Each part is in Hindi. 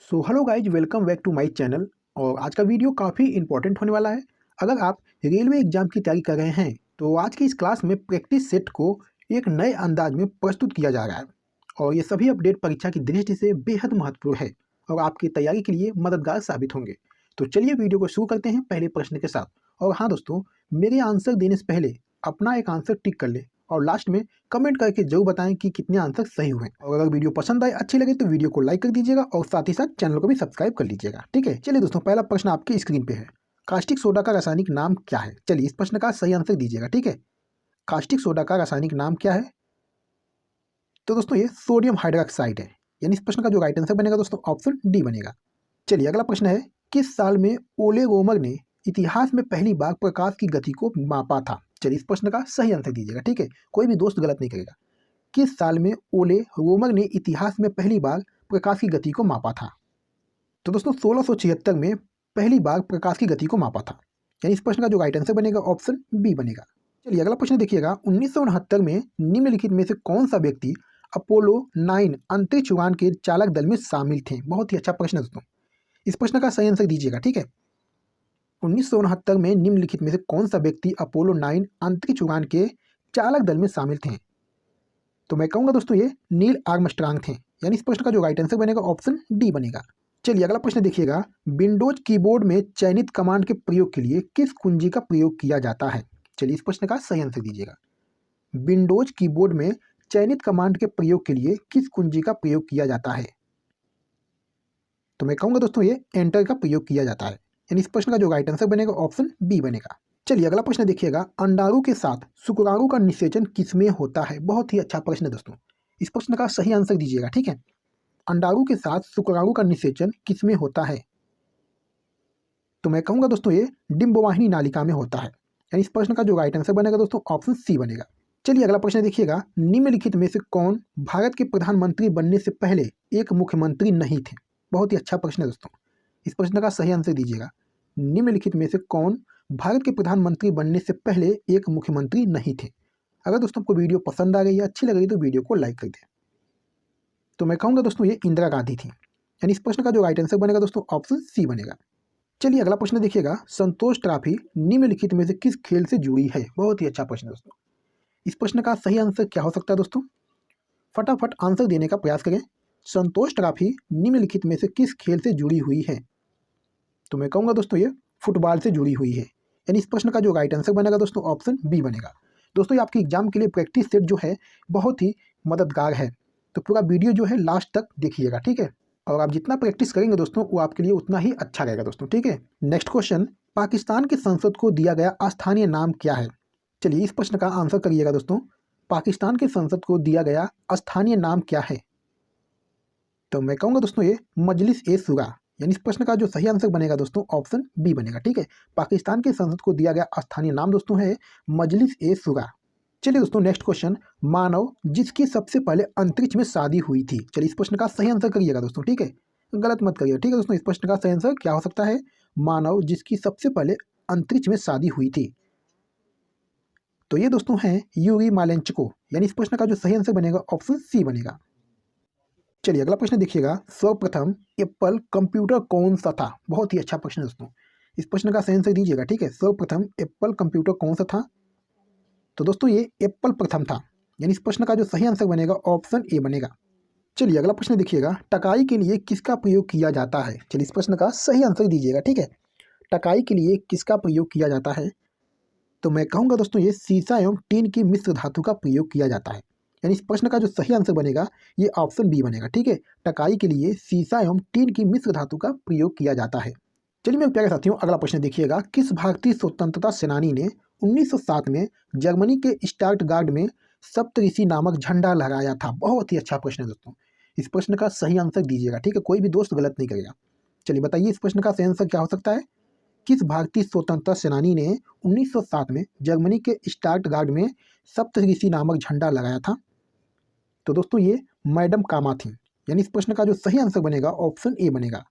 So hello guys, welcome back to my channel. और आज का वीडियो काफ़ी इंपॉर्टेंट होने वाला है। अगर आप रेलवे एग्जाम की तैयारी कर रहे हैं तो आज की इस क्लास में प्रैक्टिस सेट को एक नए अंदाज में प्रस्तुत किया जा रहा है और ये सभी अपडेट परीक्षा की दृष्टि से बेहद महत्वपूर्ण है और आपकी तैयारी के लिए मददगार साबित होंगे। तो चलिए वीडियो को शुरू करते हैं पहले प्रश्न के साथ। और हाँ दोस्तों, मेरे आंसर देने से पहले अपना एक आंसर टिक कर ले और लास्ट में कमेंट करके जरूर बताएं कि कितने आंसर सही हुए। और अगर वीडियो पसंद आए, अच्छी लगे तो वीडियो को लाइक कर दीजिएगा और साथ ही साथ चैनल को भी सब्सक्राइब कर लीजिएगा। ठीक है, चलिए दोस्तों, पहला प्रश्न आपकी स्क्रीन पे है। कास्टिक सोडा का रासायनिक नाम क्या है? चलिए इस प्रश्न का सही आंसर दीजिएगा। ठीक है, कास्टिक सोडा का रासायनिक नाम क्या है? तो दोस्तों ये सोडियम हाइड्रोक्साइड है, यानी इस प्रश्न का जो राइट आंसर बनेगा दोस्तों ऑप्शन डी बनेगा। चलिए अगला प्रश्न है, किस साल में ओले रोमर ने इतिहास में पहली बार प्रकाश की गति को मापा था? चलिए इस प्रश्न का सही आंसर दीजिएगा। ठीक है, कोई भी दोस्त गलत नहीं करेगा। किस साल में ओले रोमर ने इतिहास में पहली बार प्रकाश की गति को मापा था? तो दोस्तों 1676 में पहली बार प्रकाश की गति को मापा था, यानी इस प्रश्न का जो राइट आंसर बनेगा ऑप्शन बी बनेगा। चलिए अगला प्रश्न देखिएगा, 1969 में निम्नलिखित में से कौन सा व्यक्ति अपोलो 9 अंतरिक्ष उड़ान के चालक दल में शामिल थे? बहुत ही अच्छा प्रश्न है दोस्तों, इस प्रश्न का सही आंसर दीजिएगा। ठीक है, 1969 में निम्नलिखित में से कौन सा व्यक्ति अपोलो 9 अंतरिक्ष उड़ान के चालक दल में शामिल थे? तो मैं कहूँगा दोस्तों ये नील आर्मस्ट्रांग थे, यानी इस प्रश्न का जो राइट आंसर बनेगा ऑप्शन डी बनेगा। चलिए अगला प्रश्न देखिएगा, विंडोज कीबोर्ड में चयनित कमांड के प्रयोग के लिए किस कुंजी का प्रयोग किया जाता है? चलिए इस प्रश्न का सही आंसर दीजिएगा। विंडोज कीबोर्ड में चयनित कमांड के प्रयोग के लिए किस कुंजी का प्रयोग किया जाता है? तो मैं कहूँगा दोस्तों ये एंटर का प्रयोग किया जाता है, यानी इस प्रश्न का जो राइट आंसर बनेगा ऑप्शन बी बनेगा। चलिए अगला प्रश्न देखिएगा, अंडाणु के साथ शुक्राणु का निषेचन किसमें होता है? बहुत ही अच्छा प्रश्न है दोस्तों, इस प्रश्न का सही आंसर दीजिएगा। ठीक है, अंडाणु के साथ शुक्राणु का निषेचन किसमें होता है? तो मैं कहूँगा दोस्तों ये डिंबवाहिनी नालिका में होता है, यानी इस प्रश्न का जो राइट आंसर बनेगा दोस्तों ऑप्शन सी बनेगा। चलिए अगला प्रश्न देखिएगा, निम्नलिखित में से कौन भारत के प्रधानमंत्री बनने से पहले एक मुख्यमंत्री नहीं थे? बहुत ही अच्छा प्रश्न है दोस्तों, इस प्रश्न का सही आंसर दीजिएगा। निम्नलिखित में से कौन भारत के प्रधानमंत्री बनने से पहले एक मुख्यमंत्री नहीं थे? अगर दोस्तों आपको वीडियो पसंद आ गई या अच्छी लग रही तो वीडियो को लाइक कर दें। तो मैं कहूँगा दोस्तों ये इंदिरा गांधी थी, यानी इस प्रश्न का जो राइट आंसर बनेगा दोस्तों ऑप्शन सी बनेगा। चलिए अगला प्रश्न देखिएगा, संतोष ट्रॉफी निम्नलिखित में से किस खेल से जुड़ी है? बहुत ही अच्छा प्रश्न है दोस्तों, इस प्रश्न का सही आंसर क्या हो सकता है दोस्तों? फटाफट आंसर देने का प्रयास करें। संतोष ट्रॉफी निम्नलिखित में से किस खेल से जुड़ी हुई है? तो मैं कहूँगा दोस्तों ये फुटबॉल से जुड़ी हुई है, यानी इस प्रश्न का जो राइट आंसर बनेगा दोस्तों ऑप्शन बी बनेगा। दोस्तों ये आपके एग्जाम के लिए प्रैक्टिस सेट जो है बहुत ही मददगार है, तो पूरा वीडियो जो है लास्ट तक देखिएगा। ठीक है, और आप जितना प्रैक्टिस करेंगे दोस्तों वो आपके लिए उतना ही अच्छा रहेगा दोस्तों। ठीक है, नेक्स्ट क्वेश्चन, पाकिस्तान की संसद को दिया गया स्थानीय नाम क्या है? चलिए इस प्रश्न का आंसर करिएगा दोस्तों, पाकिस्तान की संसद को दिया गया स्थानीय नाम क्या है? तो मैं कहूँगा दोस्तों ये मजलिस ए शुरा, यानी इस प्रश्न का जो सही आंसर बनेगा दोस्तों ऑप्शन बी बनेगा। ठीक है, पाकिस्तान की संसद को दिया गया स्थानीय नाम दोस्तों है मजलिस ए शुरा। चलिए दोस्तों नेक्स्ट क्वेश्चन, मानव जिसकी सबसे पहले अंतरिक्ष में शादी हुई थी? चलिए इस प्रश्न का सही आंसर करिएगा दोस्तों। ठीक है, गलत मत करिएगा। ठीक है दोस्तों, इस प्रश्न का सही आंसर क्या हो सकता है? मानव जिसकी सबसे पहले अंतरिक्ष में शादी हुई थी। तो ये दोस्तों हैं यूरी मालेंचको, यानी इस प्रश्न का जो सही आंसर बनेगा ऑप्शन सी बनेगा। चलिए अगला प्रश्न देखिएगा, सर्वप्रथम एप्पल कंप्यूटर कौन सा था? बहुत ही अच्छा प्रश्न है दोस्तों, इस प्रश्न का सही आंसर दीजिएगा। ठीक है, सर्वप्रथम एप्पल कंप्यूटर कौन सा था? तो दोस्तों ये एप्पल प्रथम था, यानी इस प्रश्न का जो सही आंसर बनेगा ऑप्शन ए बनेगा। चलिए अगला प्रश्न देखिएगा, टकाई के लिए किसका प्रयोग किया जाता है? चलिए इस प्रश्न का सही आंसर दीजिएगा। ठीक है, टकाई के लिए किसका प्रयोग किया जाता है? तो मैं कहूँगा दोस्तों ये सीसा एवं टीन की मिश्र धातु का प्रयोग किया जाता है, यानी इस प्रश्न का जो सही आंसर बनेगा ये ऑप्शन बी बनेगा। ठीक है, टकाई के लिए सीसा एवं टीन की मिश्र धातु का प्रयोग किया जाता है। चलिए मेरे प्यारे साथियों अगला प्रश्न देखिएगा, किस भारतीय स्वतंत्रता सेनानी ने 1907 में जर्मनी के स्टटगार्ट में सप्तऋषि नामक झंडा लहराया था? बहुत ही अच्छा प्रश्न है दोस्तों, इस प्रश्न का सही आंसर दीजिएगा। ठीक है, कोई भी दोस्त गलत नहीं करेगा। चलिए बताइए इस प्रश्न का सही आंसर क्या हो सकता है? किस भारतीय स्वतंत्रता सेनानी ने 1907 में जर्मनी के स्टटगार्ट में सप्तऋषि नामक झंडा लगाया था? तो दोस्तों ये मैडम कामा थी, यानी इस प्रश्न का जो सही आंसर बनेगा ऑप्शन ए बनेगा।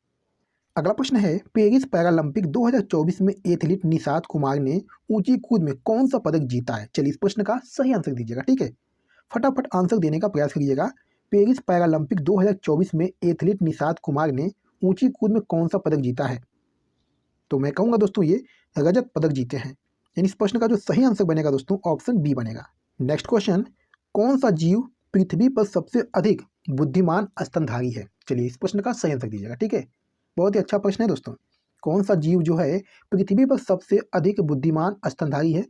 अगला प्रश्न है, पेरिस पैरालंपिक 2024 में एथलीट निशात कुमार ने ऊंची कूद में कौन सा पदक जीता है? चलिए इस प्रश्न का सही आंसर दीजिएगा। ठीक है, फटाफट आंसर देने का प्रयास करिएगा। पेरिस पैरालंपिक 2024 में एथलीट निशात कुमार ने ऊंची कूद में कौन सा पदक जीता है? तो मैं कहूँगा दोस्तों ये रजत पदक जीते हैं। यानी इस प्रश्न का जो सही आंसर बनेगा दोस्तों ऑप्शन बी बनेगा। नेक्स्ट क्वेश्चन, कौन सा जीव पृथ्वी पर सबसे अधिक बुद्धिमान स्तनधारी है? चलिए इस प्रश्न का सही आंसर दीजिएगा, ठीक है। बहुत ही अच्छा प्रश्न है दोस्तों। कौन सा जीव जो है पृथ्वी पर सबसे अधिक बुद्धिमान स्तनधारी है?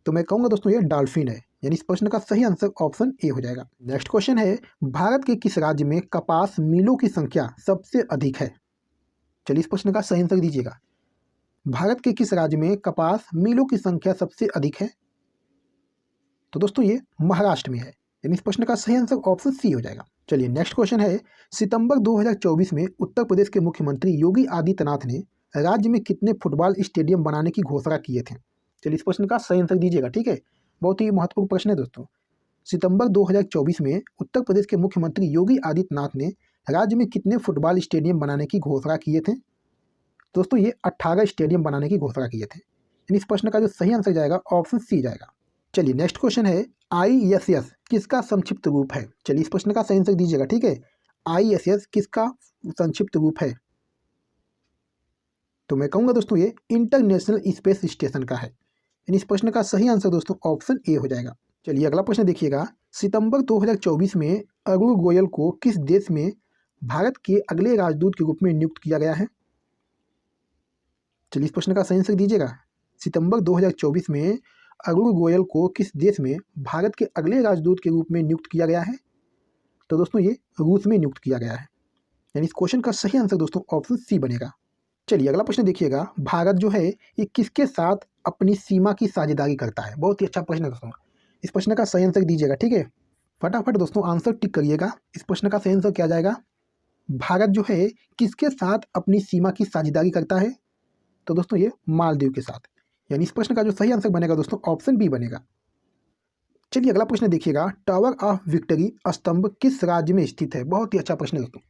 तो मैं कहूँगा दोस्तों ये डॉल्फिन है। यानी इस प्रश्न का सही आंसर ऑप्शन ए हो जाएगा। नेक्स्ट क्वेश्चन है, भारत के किस राज्य में कपास मिलों की संख्या सबसे अधिक है? चलिए इस प्रश्न का सही आंसर दीजिएगा। भारत के किस राज्य में कपास मिलों की संख्या सबसे अधिक है? तो दोस्तों ये महाराष्ट्र में है। यानी इस प्रश्न का सही आंसर ऑप्शन सी हो जाएगा। चलिए नेक्स्ट क्वेश्चन है, सितंबर 2024 में उत्तर प्रदेश के मुख्यमंत्री योगी आदित्यनाथ ने राज्य में कितने फुटबॉल स्टेडियम बनाने की घोषणा किए थे? चलिए इस प्रश्न का सही आंसर दीजिएगा, ठीक है। बहुत ही महत्वपूर्ण प्रश्न है दोस्तों। सितंबर 2024 में उत्तर प्रदेश के मुख्यमंत्री योगी आदित्यनाथ ने राज्य में कितने फुटबॉल स्टेडियम बनाने की घोषणा किए थे? दोस्तों ये 18 स्टेडियम बनाने की घोषणा किए थे। यानी इस प्रश्न का जो सही आंसर जाएगा ऑप्शन सी जाएगा। चलिए नेक्स्ट क्वेश्चन है, ISS किसका संक्षिप्त रूप है? चलिए इस प्रश्न का सही आंसर दीजिएगा, ठीक है। ISS किसका संक्षिप्त रूप है? तो मैं कहूँगा दोस्तों ये इंटरनेशनल स्पेस स्टेशन का है। यानी इस प्रश्न का सही आंसर दोस्तों ऑप्शन ए हो जाएगा। चलिए अगला प्रश्न देखिएगा, सितंबर 2024 में अरुण गोयल को किस देश में भारत के अगले राजदूत के रूप में नियुक्त किया गया है? चलिए इस प्रश्न का सही आंसर दीजिएगा। सितंबर 2024 में अरुण गोयल को किस देश में भारत के अगले राजदूत के रूप में नियुक्त किया गया है? तो दोस्तों ये रूस में नियुक्त किया गया है। यानी इस क्वेश्चन का सही आंसर दोस्तों ऑप्शन सी बनेगा। चलिए अगला प्रश्न देखिएगा, भारत जो है ये किसके साथ अपनी सीमा की साझेदारी करता है? बहुत ही अच्छा प्रश्न है दोस्तों। इस प्रश्न का सही आंसर दीजिएगा, ठीक है। फटाफट दोस्तों आंसर टिक करिएगा। इस प्रश्न का सही आंसर क्या जाएगा? भारत जो है किसके साथ अपनी सीमा की साझेदारी करता है? तो दोस्तों ये मालदीव के साथ। यानी इस प्रश्न का जो सही आंसर बनेगा दोस्तों ऑप्शन बी बनेगा। चलिए अगला प्रश्न देखिएगा, टावर ऑफ विक्ट्री स्तंभ किस राज्य में स्थित है? बहुत ही अच्छा प्रश्न है दोस्तों।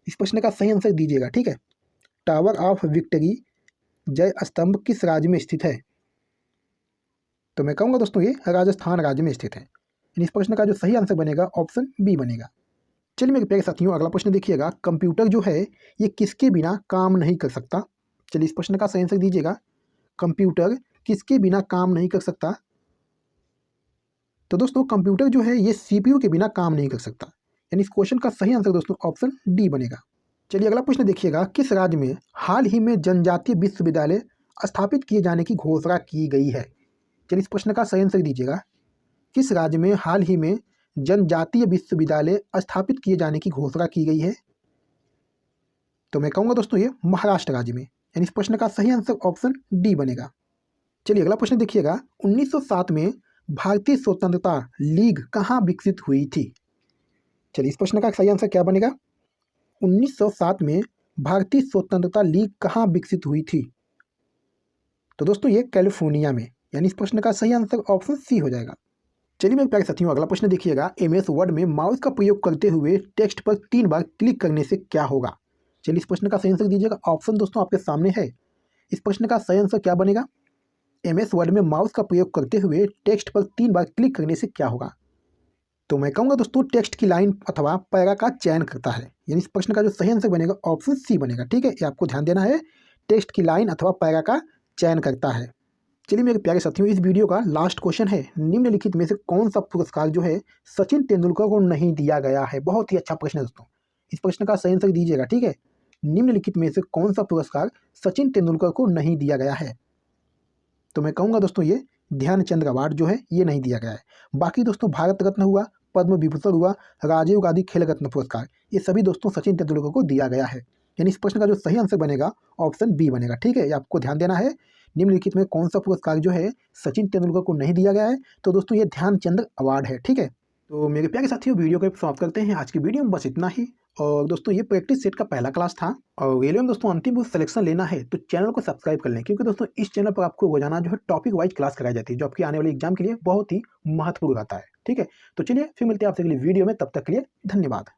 इस प्रश्न का सही आंसर दीजिएगा, ठीक है। टावर ऑफ विक्ट्री जय स्तंभ किस राज्य में स्थित है? तो मैं कहूँगा दोस्तों ये राजस्थान राज्य में स्थित है। यानी इस प्रश्न का जो सही आंसर बनेगा ऑप्शन बी बनेगा। चलिए मेरे प्यारे साथियों अगला प्रश्न देखिएगा, कंप्यूटर जो है ये किसके बिना काम नहीं कर सकता? चलिए इस प्रश्न का सही आंसर दीजिएगा। कंप्यूटर किसके बिना काम नहीं कर सकता? तो दोस्तों कंप्यूटर जो है ये CPU के बिना काम नहीं कर सकता। यानी इस क्वेश्चन का सही आंसर दोस्तों ऑप्शन डी बनेगा। चलिए अगला प्रश्न देखिएगा, किस राज्य में हाल ही में जनजातीय विश्वविद्यालय स्थापित किए जाने की घोषणा की गई है? चलिए इस प्रश्न का सही आंसर दीजिएगा। किस राज्य में हाल ही में जनजातीय विश्वविद्यालय स्थापित किए जाने की घोषणा की गई है? तो मैं कहूँगा दोस्तों ये महाराष्ट्र राज्य में। यानी इस प्रश्न का सही आंसर ऑप्शन डी बनेगा। चलिए अगला प्रश्न देखिएगा, 1907 में भारतीय स्वतंत्रता लीग कहाँ विकसित हुई थी? चलिए इस प्रश्न का सही आंसर क्या बनेगा? 1907 में भारतीय स्वतंत्रता लीग कहाँ विकसित हुई थी? तो दोस्तों ये कैलिफोर्निया में। यानी इस प्रश्न का सही आंसर ऑप्शन सी हो जाएगा। चलिए मेरे प्यारे साथियों अगला प्रश्न देखिएगा, MS वर्ड में माउस का प्रयोग करते हुए टेक्स्ट पर 3 बार क्लिक करने से क्या होगा? चलिए इस प्रश्न का सही आंसर दीजिएगा। ऑप्शन दोस्तों आपके सामने है। इस प्रश्न का सही आंसर क्या बनेगा? MS वर्ड में माउस का प्रयोग करते हुए टेक्स्ट पर 3 बार क्लिक करने से क्या होगा? तो मैं कहूँगा दोस्तों टेक्स्ट की लाइन अथवा पैरा का चयन करता है। यानी इस प्रश्न का जो सही आंसर बनेगा ऑप्शन सी बनेगा, ठीक है। ये आपको ध्यान देना है, टेक्स्ट की लाइन अथवा पैरा का चयन करता है। चलिए मेरे प्यारे साथियों इस वीडियो का लास्ट क्वेश्चन है, निम्नलिखित में से कौन सा पुरस्कार जो है सचिन तेंदुलकर को नहीं दिया गया है? बहुत ही अच्छा प्रश्न है दोस्तों। इस प्रश्न का सही आंसर दीजिएगा, ठीक है। निम्नलिखित में से कौन सा पुरस्कार सचिन तेंदुलकर को नहीं दिया गया है? तो मैं कहूँगा दोस्तों ये ध्यानचंद अवार्ड जो है ये नहीं दिया गया है। बाकी दोस्तों भारत रत्न हुआ, पद्म विभूषण हुआ, राजीव गांधी खेल रत्न पुरस्कार, ये सभी दोस्तों सचिन तेंदुलकर को दिया गया है। यानी इस प्रश्न का जो सही आंसर बनेगा ऑप्शन बी बनेगा, ठीक है। ये आपको ध्यान देना है, निम्नलिखित में कौन सा पुरस्कार जो है सचिन तेंदुलकर को नहीं दिया गया है? तो दोस्तों ये ध्यानचंद अवार्ड है, ठीक है। तो मेरे प्यारे साथियों वीडियो को समाप्त करते हैं। आज की वीडियो में बस इतना ही। और दोस्तों ये प्रैक्टिस सेट का पहला क्लास था। और रेलवे में दोस्तों अंतिम सिलेक्शन लेना है तो चैनल को सब्सक्राइब कर लें, क्योंकि दोस्तों इस चैनल पर आपको रोजाना जो है टॉपिक वाइज क्लास कराई जाती है, जो आपकी आने वाले एग्जाम के लिए बहुत ही महत्वपूर्ण रहता है, ठीक है। तो चलिए फिर मिलते हैं आपसे अगली वीडियो में, तब तक के लिए धन्यवाद।